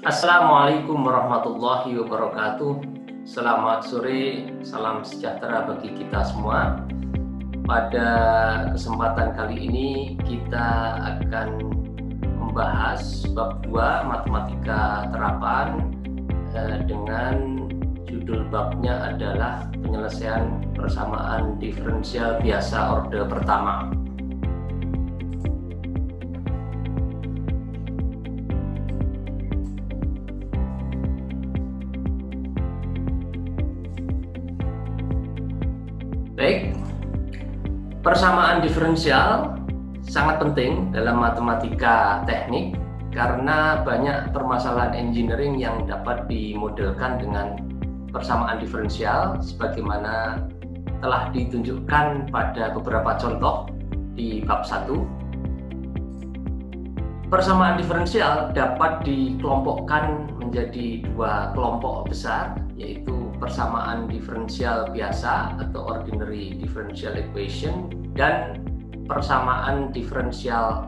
Assalamualaikum warahmatullahi wabarakatuh. Selamat sore, salam sejahtera bagi kita semua. Pada kesempatan kali ini kita akan membahas bab 2 matematika terapan dengan judul babnya adalah penyelesaian persamaan diferensial biasa orde pertama. Baik, persamaan diferensial sangat penting dalam matematika teknik karena banyak permasalahan engineering yang dapat dimodelkan dengan persamaan diferensial sebagaimana telah ditunjukkan pada beberapa contoh di bab 1. Persamaan diferensial dapat dikelompokkan menjadi dua kelompok besar, yaitu persamaan diferensial biasa atau ordinary differential equation dan persamaan diferensial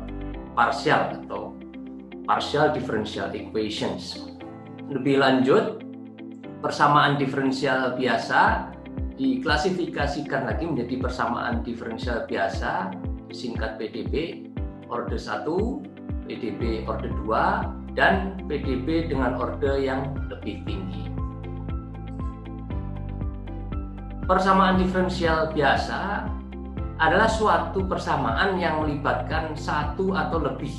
parsial atau partial differential equations. Lebih lanjut, persamaan diferensial biasa diklasifikasikan lagi menjadi persamaan diferensial biasa disingkat PDB orde 1, PDB orde 2, dan PDB dengan orde yang lebih tinggi. Persamaan diferensial biasa adalah suatu persamaan yang melibatkan satu atau lebih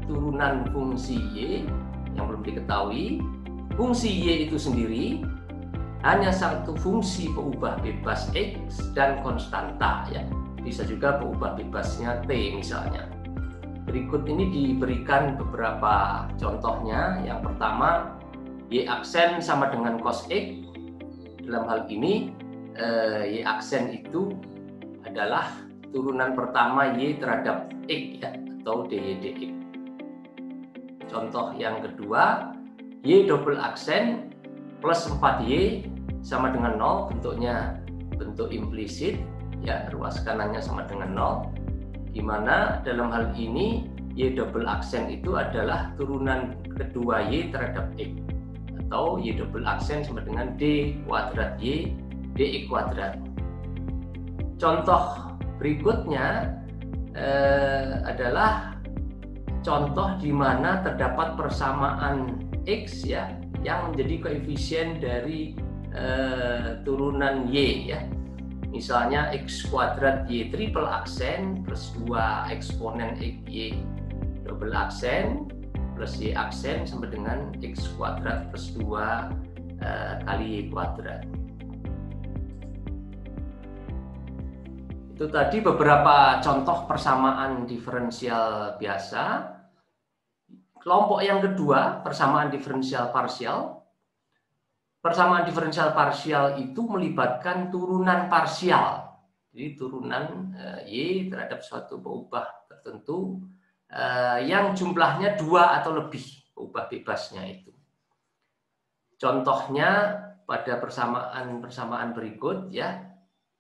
turunan fungsi Y yang belum diketahui. Fungsi Y itu sendiri hanya satu fungsi peubah bebas X dan konstanta, ya. Bisa juga peubah bebasnya T misalnya. Berikut ini diberikan beberapa contohnya. Yang pertama, Y aksen sama dengan cos X. Dalam hal ini Y aksen itu adalah turunan pertama Y terhadap X, ya, atau dy dx. Contoh yang kedua, Y double aksen plus 4Y sama dengan 0, bentuknya bentuk implisit, ya, ruas kanannya sama dengan 0, di mana dalam hal ini Y double aksen itu adalah turunan kedua Y terhadap X, atau Y double aksen sama dengan D kuadrat Y dx kuadrat. Contoh berikutnya adalah contoh di mana terdapat persamaan X, ya, yang menjadi koefisien dari turunan Y, ya. Misalnya X kuadrat Y triple aksen plus 2 eksponen X Y double aksen plus Y aksen sama dengan X kuadrat plus 2 kali Y kuadrat. Itu tadi beberapa contoh persamaan diferensial biasa. Kelompok yang kedua, persamaan diferensial parsial. Persamaan diferensial parsial itu melibatkan turunan parsial. Jadi turunan Y terhadap suatu peubah tertentu yang jumlahnya 2 atau lebih peubah bebasnya itu. Contohnya pada persamaan berikut, ya.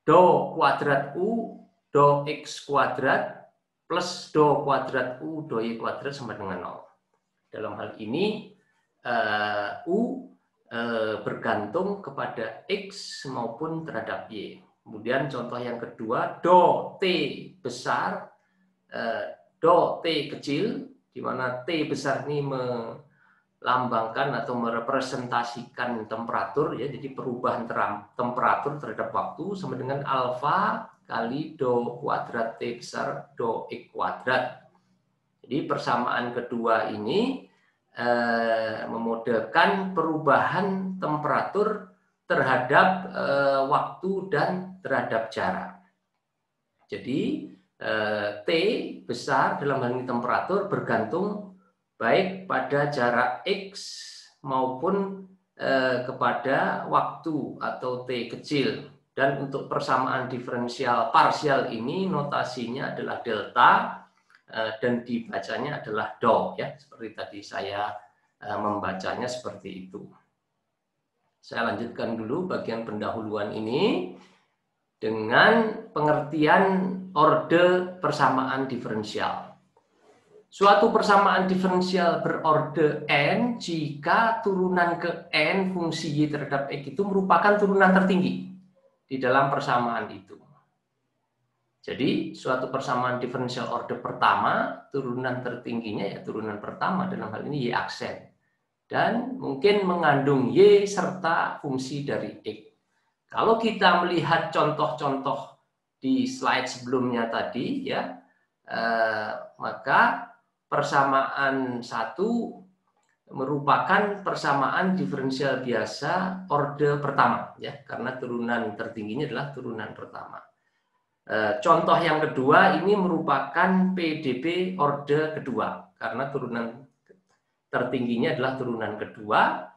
Do kuadrat U do X kuadrat plus do kuadrat U do Y kuadrat sama dengan 0. Dalam hal ini U bergantung kepada X maupun terhadap Y. Kemudian contoh yang kedua, do T besar, do T kecil, di mana T besar ini melambangkan atau merepresentasikan temperatur, ya. Jadi perubahan temperatur terhadap waktu sama dengan alfa kali do kuadrat T besar do X kuadrat. Jadi persamaan kedua ini memodelkan perubahan temperatur terhadap waktu dan terhadap jarak. Jadi T besar dalam hal ini temperatur bergantung baik pada jarak X maupun kepada waktu atau T kecil. Dan untuk persamaan diferensial parsial ini notasinya adalah delta dan dibacanya adalah do, ya, seperti tadi saya membacanya seperti itu. Saya lanjutkan dulu bagian pendahuluan ini dengan pengertian orde persamaan diferensial. Suatu persamaan diferensial berorde n jika turunan ke n fungsi y terhadap x itu merupakan turunan tertinggi di dalam persamaan itu. Jadi suatu persamaan diferensial orde pertama, turunan tertingginya ya turunan pertama, dalam hal ini y aksen. Dan mungkin mengandung y serta fungsi dari x. Kalau kita melihat contoh-contoh di slide sebelumnya tadi, ya, maka persamaan satu merupakan persamaan diferensial biasa orde pertama, ya, karena turunan tertingginya adalah turunan pertama. Contoh yang kedua ini merupakan PDB orde kedua, karena turunan tertingginya adalah turunan kedua,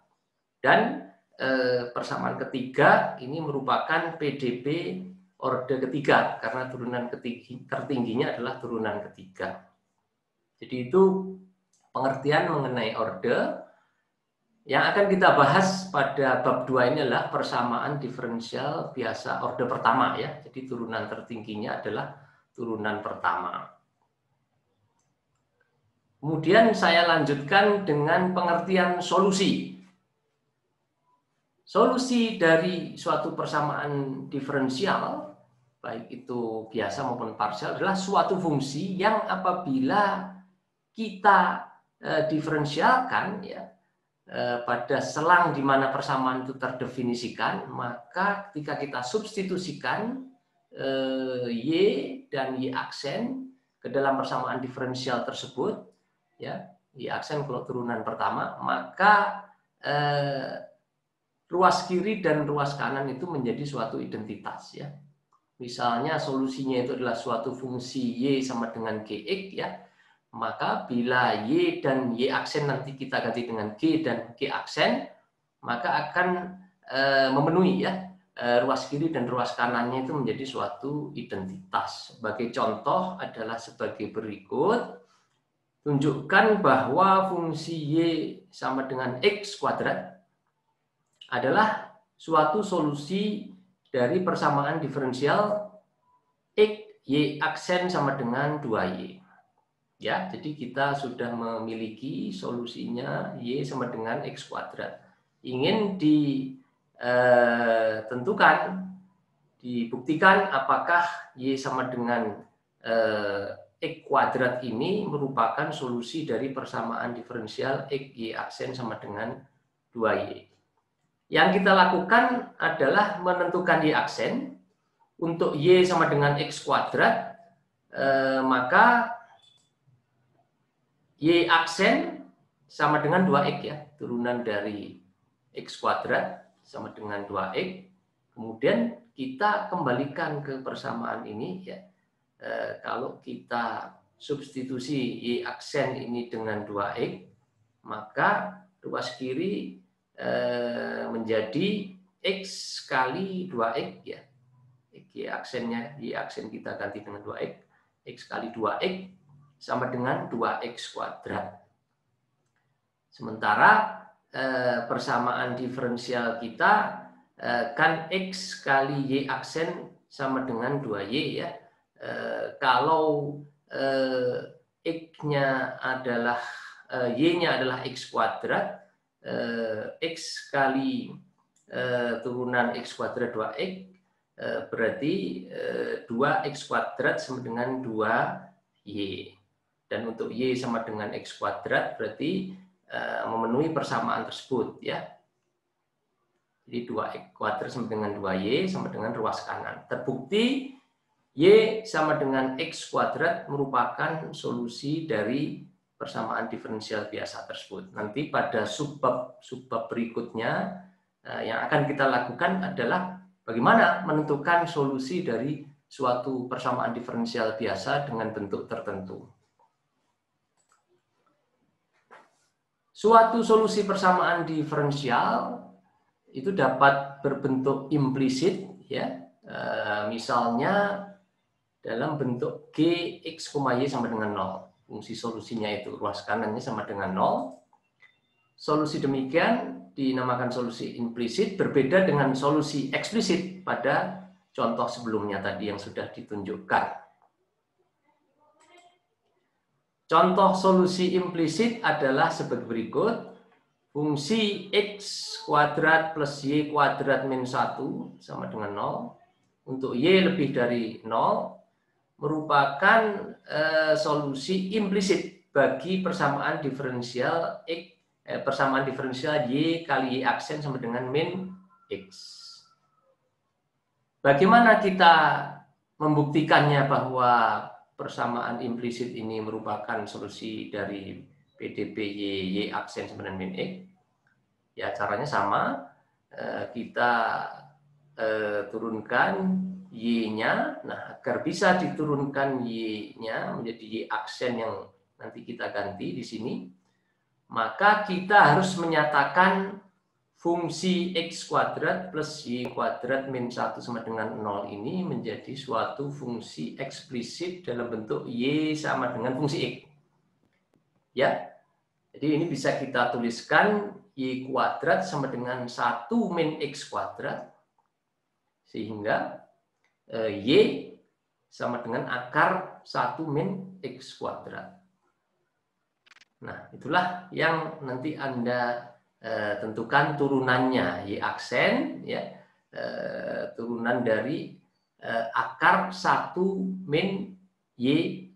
dan persamaan ketiga ini merupakan PDB orde ketiga, karena turunan tertingginya adalah turunan ketiga. Jadi itu pengertian mengenai orde. Yang akan kita bahas pada bab 2 ini adalah persamaan diferensial biasa orde pertama, ya. Jadi turunan tertingginya adalah turunan pertama. Kemudian saya lanjutkan dengan pengertian solusi. Solusi dari suatu persamaan diferensial, baik itu biasa maupun parsial, adalah suatu fungsi yang apabila kita diferensialkan, ya, pada selang di mana persamaan itu terdefinisikan, maka ketika kita substitusikan y dan y aksen ke dalam persamaan diferensial tersebut, ya, y aksen kalau turunan pertama, maka ruas kiri dan ruas kanan itu menjadi suatu identitas, ya. Misalnya solusinya itu adalah suatu fungsi y sama dengan gx, ya. Maka bila y dan y aksen nanti kita ganti dengan g dan g aksen, maka akan memenuhi, ya, ruas kiri dan ruas kanannya itu menjadi suatu identitas. Sebagai contoh adalah sebagai berikut. Tunjukkan bahwa fungsi y sama dengan x kuadrat adalah suatu solusi dari persamaan diferensial x y aksen sama dengan 2y. Ya, jadi kita sudah memiliki solusinya y sama dengan x kuadrat. Ingin ditentukan, dibuktikan apakah y sama dengan x kuadrat ini merupakan solusi dari persamaan diferensial x y aksen sama dengan 2y. Yang kita lakukan adalah menentukan y aksen. Untuk y sama dengan x kuadrat, maka y aksen sama dengan 2x, ya, turunan dari x kuadrat sama dengan 2x. Kemudian kita kembalikan ke persamaan ini, ya. Kalau kita substitusi y aksen ini dengan 2x, maka ruas kiri menjadi x kali 2x, ya. Y aksennya, y aksen kita ganti dengan 2x, x kali 2x sama dengan 2x kuadrat. Sementara persamaan diferensial kita kan x kali y aksen sama dengan 2y, ya. Kalau x-nya adalah y-nya adalah x kuadrat, x kali turunan x kuadrat 2x berarti 2x kuadrat sama dengan 2y. Dan untuk y sama dengan x kuadrat berarti memenuhi persamaan tersebut, ya. Jadi 2x kuadrat sama dengan 2y sama dengan ruas kanan. Terbukti y sama dengan x kuadrat merupakan solusi dari persamaan diferensial biasa tersebut. Nanti pada subbab berikutnya yang akan kita lakukan adalah bagaimana menentukan solusi dari suatu persamaan diferensial biasa dengan bentuk tertentu. Suatu solusi persamaan diferensial itu dapat berbentuk implisit, ya. Misalnya dalam bentuk g x, y sama dengan 0. Fungsi solusinya itu ruas kanannya sama dengan 0. Solusi demikian dinamakan solusi implisit, berbeda dengan solusi eksplisit pada contoh sebelumnya tadi yang sudah ditunjukkan. Contoh solusi implisit adalah sebagai berikut. Fungsi x kuadrat plus y kuadrat min 1 sama dengan 0. Untuk y lebih dari 0 merupakan solusi implisit bagi persamaan diferensial persamaan diferensial y kali y aksen sama dengan min x. Bagaimana kita membuktikannya bahwa persamaan implisit ini merupakan solusi dari PDP y aksen sama dengan min x? Ya, caranya sama. Kita turunkan y-nya. Nah, agar bisa diturunkan y-nya menjadi y aksen yang nanti kita ganti di sini, maka kita harus menyatakan fungsi x kuadrat plus y kuadrat min 1 sama dengan 0 ini menjadi suatu fungsi eksplisit dalam bentuk y sama dengan fungsi x. Ya, jadi ini bisa kita tuliskan y kuadrat sama dengan 1 min x kuadrat, sehingga y sama dengan akar 1 min x kuadrat. Nah, itulah yang nanti Anda tentukan turunannya, y aksen, ya, turunan dari akar 1 min y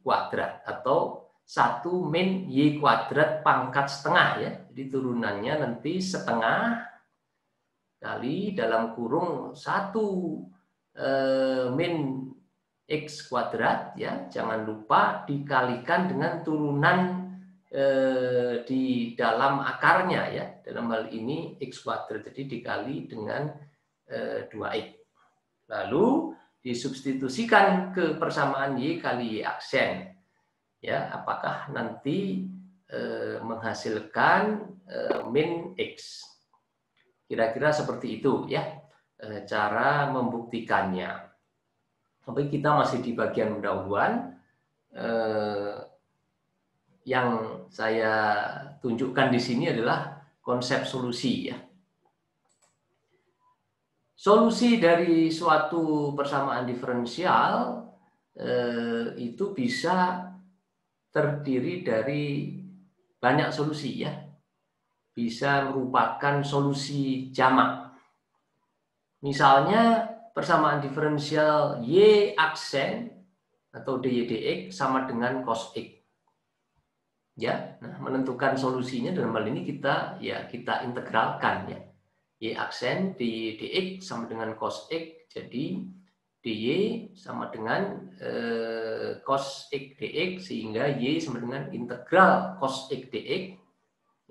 kuadrat atau 1 min y kuadrat pangkat setengah, ya. Jadi turunannya nanti setengah kali dalam kurung 1 min x kuadrat, ya. Jangan lupa dikalikan dengan turunan di dalam akarnya, ya. Dalam hal ini x kuadrat, jadi dikali dengan 2x. Lalu disubstitusikan ke persamaan y kali y aksen. Ya, apakah nanti menghasilkan min x. Kira-kira seperti itu, ya, cara membuktikannya. Tapi kita masih di bagian pendahuluan. Yang saya tunjukkan di sini adalah konsep solusi, ya. Solusi dari suatu persamaan diferensial itu bisa terdiri dari banyak solusi, ya. Bisa merupakan solusi jamak. Misalnya persamaan diferensial y aksen atau dy dx sama dengan cos x. Ya, nah, menentukan solusinya dalam hal ini kita integralkan, ya. Y aksen dy dx sama dengan cos x, jadi dy sama dengan cos x dx, sehingga y sama dengan integral cos x dx.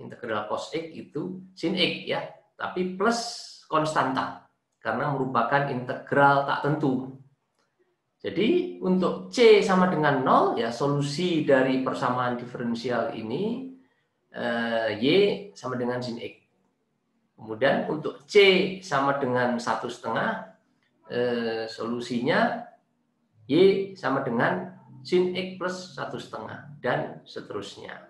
Integral cos x itu sin x, ya, tapi plus konstanta karena merupakan integral tak tentu. Jadi untuk C sama dengan 0, ya, solusi dari persamaan diferensial ini Y sama dengan sin X. Kemudian untuk C sama dengan 1/2, solusinya Y sama dengan sin X plus 1/2 dan seterusnya.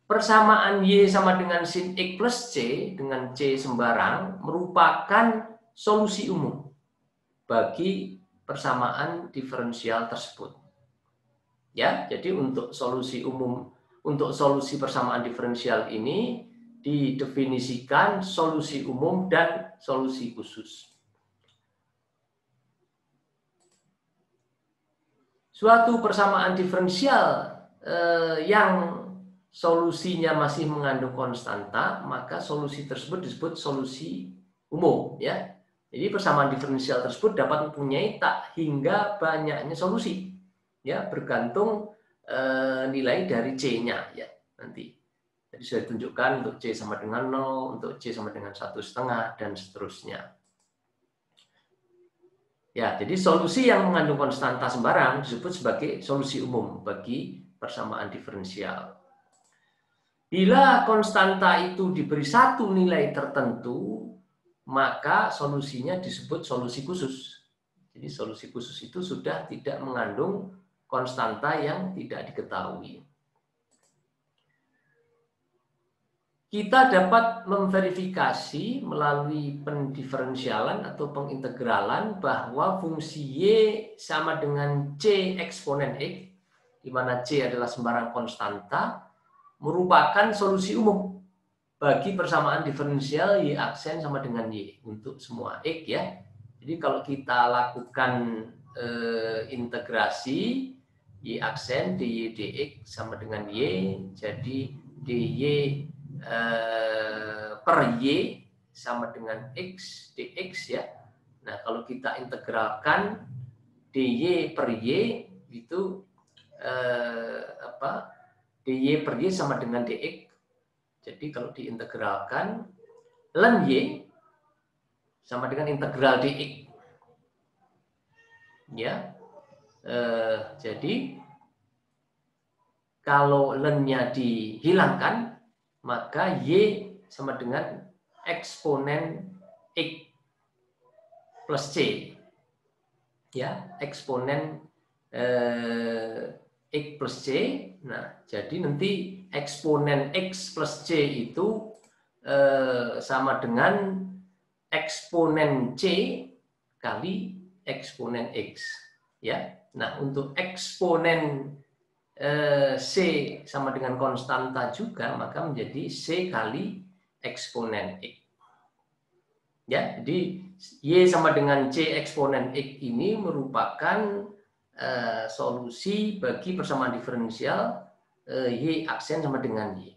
Persamaan Y sama dengan sin X plus C dengan C sembarang merupakan solusi umum bagi persamaan diferensial tersebut. Ya, jadi untuk solusi umum, untuk solusi persamaan diferensial ini didefinisikan solusi umum dan solusi khusus. Suatu persamaan diferensial yang solusinya masih mengandung konstanta, maka solusi tersebut disebut solusi umum, ya. Jadi persamaan diferensial tersebut dapat mempunyai tak hingga banyaknya solusi, ya, bergantung nilai dari C-nya, ya, nanti. Jadi saya tunjukkan untuk C sama dengan 0, untuk C sama dengan 1/2 dan seterusnya. Ya, jadi solusi yang mengandung konstanta sembarang disebut sebagai solusi umum bagi persamaan diferensial. Bila konstanta itu diberi satu nilai tertentu, maka solusinya disebut solusi khusus. Jadi solusi khusus itu sudah tidak mengandung konstanta yang tidak diketahui. Kita dapat memverifikasi melalui pendiferensialan atau pengintegralan bahwa fungsi Y sama dengan C eksponen X di mana C adalah sembarang konstanta, merupakan solusi umum bagi persamaan diferensial Y aksen sama dengan Y untuk semua X ya. Jadi kalau kita lakukan integrasi Y aksen dy dx sama dengan Y, jadi dy per Y sama dengan X dx ya. Nah kalau kita integralkan dy per Y itu dy per Y sama dengan dx. Jadi kalau diintegralkan ln Y sama dengan integral dx. Ya. Jadi kalau ln-nya dihilangkan, maka Y sama dengan eksponen X plus C. Ya, eksponen X plus C. Nah, jadi nanti eksponen X plus C itu sama dengan eksponen C kali eksponen X. Ya. Nah, untuk eksponen C sama dengan konstanta juga, maka menjadi C kali eksponen X. Ya, jadi Y sama dengan C eksponen X ini merupakan solusi bagi persamaan diferensial Y aksen sama dengan Y.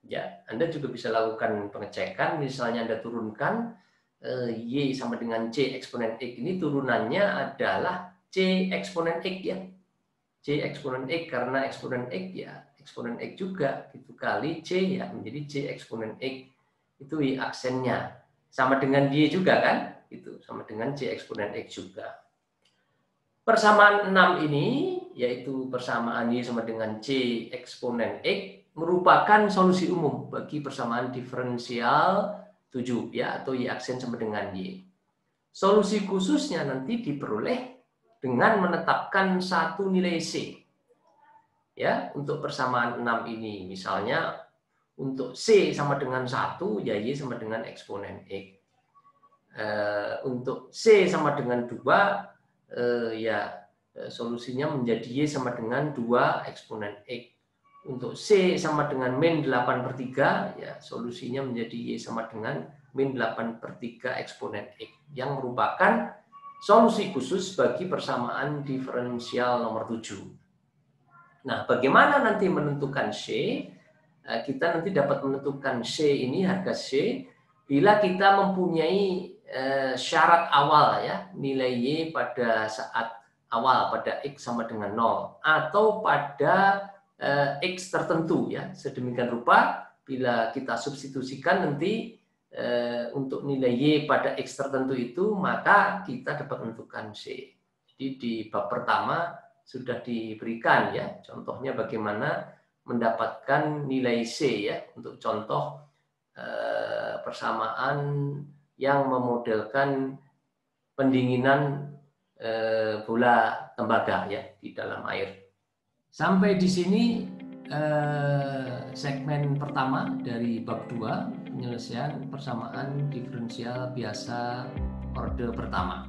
Ya, Anda juga bisa lakukan pengecekan, misalnya Anda turunkan Y sama dengan C eksponen X ini turunannya adalah C eksponen X ya. C eksponen X karena eksponen X ya, eksponen X juga gitu kali C ya, menjadi C eksponen X itu Y aksennya. Sama dengan Y juga kan? Itu sama dengan C eksponen X juga. Persamaan 6 ini, yaitu persamaan Y sama dengan C eksponen X, merupakan solusi umum bagi persamaan diferensial 7 ya, atau Y aksen sama dengan Y. Solusi khususnya nanti diperoleh dengan menetapkan satu nilai C. Ya, untuk persamaan 6 ini, misalnya untuk C sama dengan 1, ya Y sama dengan eksponen X. Untuk C sama dengan 2, solusinya menjadi Y sama dengan 2 eksponen X. Untuk C sama dengan min 8/3, ya solusinya menjadi Y sama dengan min 8/3 eksponen X. Yang merupakan solusi khusus bagi persamaan diferensial nomor 7. Nah, bagaimana nanti menentukan C? Kita nanti dapat menentukan C ini, harga C, bila kita mempunyai syarat awal ya, nilai Y pada saat awal pada X sama dengan 0 atau pada X tertentu ya. Sedemikian rupa bila kita substitusikan nanti untuk nilai Y pada X tertentu itu, maka kita dapat menentukan C. Jadi di bab pertama sudah diberikan ya, contohnya bagaimana mendapatkan nilai C ya, untuk contoh persamaan yang memodelkan pendinginan bola tembaga ya di dalam air. Sampai di sini segmen pertama dari bab 2, penyelesaian persamaan diferensial biasa orde pertama.